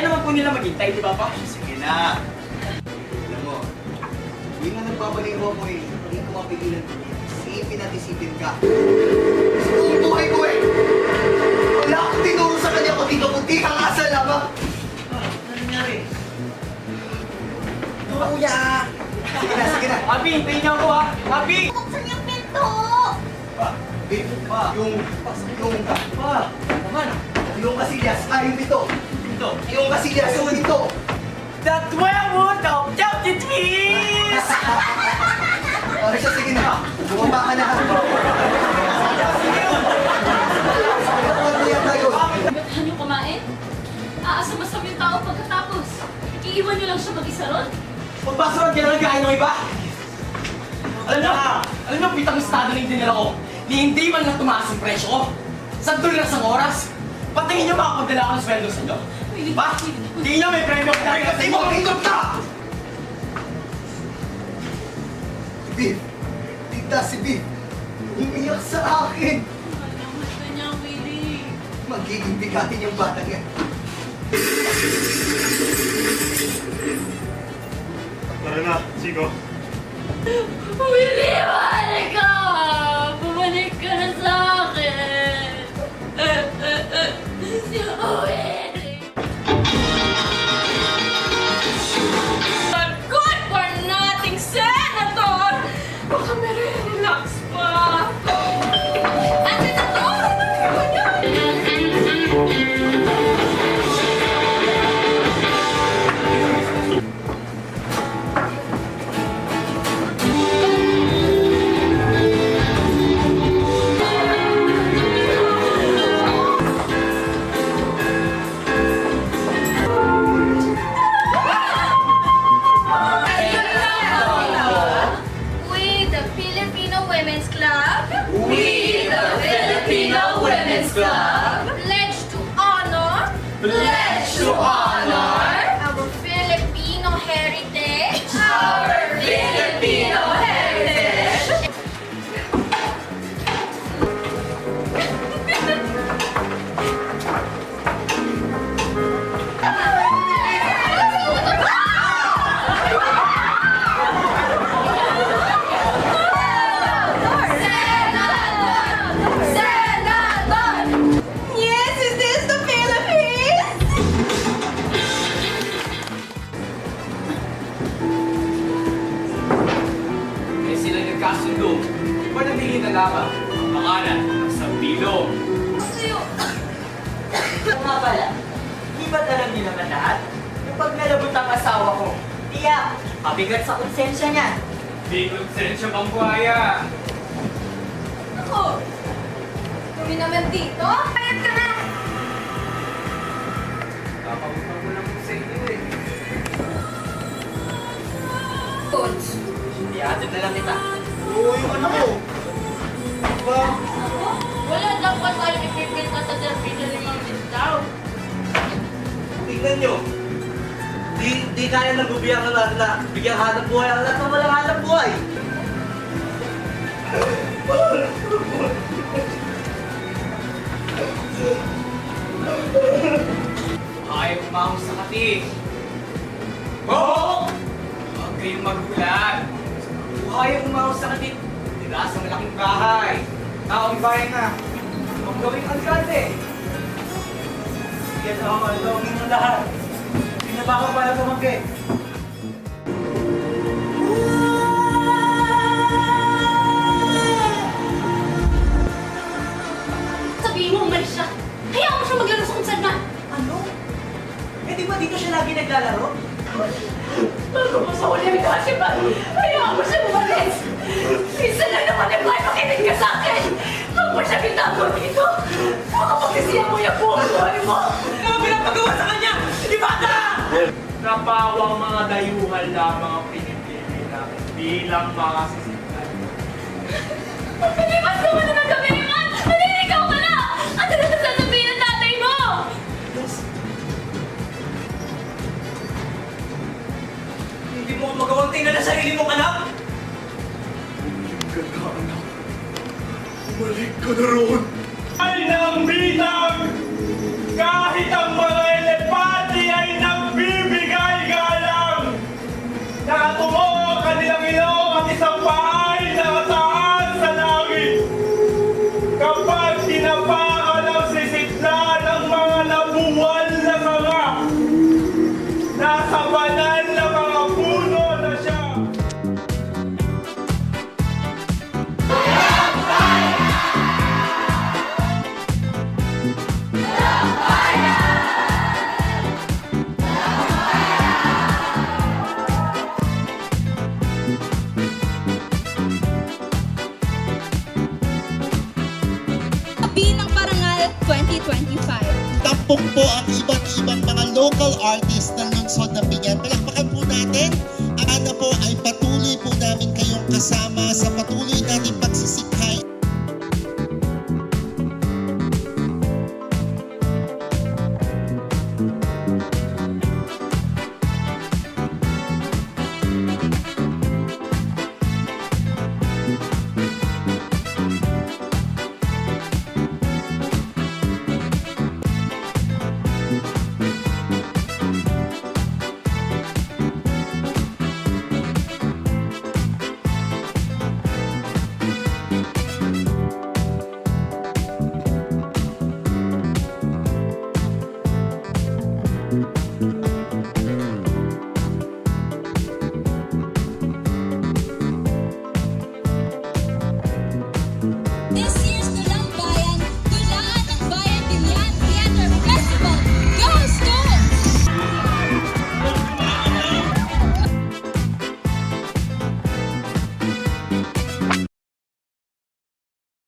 Kaya naman po nila maghintay, di ba pa? Sige na. Alam mo, hindi nga nagbabaliwa mo eh. Hindi ko mapigilan. Isipin at isipin ka. Gusto ko ang buhay ko eh. Wala akong tinuro sa kanya kundi kapunti kang asal lamang. Ano nangyari? Kuya! Sige na, sige na. Happy, hintayin niyo ako ha! Happy! Buksan yung pinto! Pa, babe, pa, yung Pa! Naman! yung kasilyas, yung ito. Ito! Yung kasilyas, yung ito. The 12 wood of Chelsea Trees! Okay siya, sige na. Bumaba ka na. Ba't niyo kumain? Aasam-asam yung tao pagkatapos. Iiwan niyo lang siya mag-isa ron? Magpasarap ka na lang kain ng iba! Alam niyo, pitang estado na yung dinala ko. Hindi man lang tumaas yung presyo ko. $1 lang sa oras. Patingin niyo makakapagdala ako ng sweldo sa inyo. Ba? Tingin niyo may premyo ka na kasi mo hitog ka! Beef, tita si Beef, umiyak sa akin. Mahal ka niya, Willie. Magiging bigatin yung batang yan. Tara na, Chico. Willie, balik ka! Bumalik ka na sa akin! Willie! Good for nothing, Senator! Baka meron relax pa! Senator! We, the Filipino Women's Club. We, the Filipino Women's Club, Pledge to honor. pledge to honor Our Filipino heritage. our Filipino heritage. Senator! Yes, is this the Philippines? Eh sila nagkasundo. Manatili na lamang ang pangalan ng Sampilo. Sa'yo. Nga pala, di ba't alam niyo naman lahat? Kapag nalabot ang asawa ko, tiyak, mabigat sa konsensya niya. Di konsensya bang buhaya. Ako. Kami naman dito. Payat ka na. Kapag-utang ko lang sa inyo eh. Coach. Ihatid na lang kita. Oo, yung ano ko. Diba? Wala dapat tayo ipipil na sa Delphina limang daw. Tingnan nyo. Di kaya ng gobyerno natin na bigyan hanap buhay ang lahat ng walang hanap buhay. Ayaw umahos sa kati. Oo! Huwag kayong magulat. Ayaw umahos sa kati. Tira sa malaking bahay. Taong bahay na. Huwag gawing alkalde. Yan ang mga longin ng lahat. Pinabaka pala tumangkin. Sabihin mo, umalis siya. Hayaan mo siya maglaro sa kung saan man. Ano? Eh di ba dito siya lagi naglalaro? Bago mo sa huli ka, si Pat. Hayaan mo siya umalis. Minsan lang naman ay may makinig ka sa akin. Huwag mo siya bitago dito. Baka pagsisiyan mo yung buhay mo. Ano pinapagawa sa kanya? Di bata! Napawang mga dayuhan lamang ang pinipili namin bilang mga sisiklan. Pagkalipas naman na ng gabihan! Naliligaw ka na! At ano na sasabihin ng tatay mo? Hindi mo magawang tingnan na sarili mong anak? Bumalik ka na roon! Ay ng bitang! Kahit ang mga elepante ay Gabi ng Parangal 2025. Tampok po ang iba't ibang mga local artists ng lungsod ng Biñan. Palakpakan po natin. Ang po ay patuloy po namin kayong kasama sa patuloy nating pagsisikap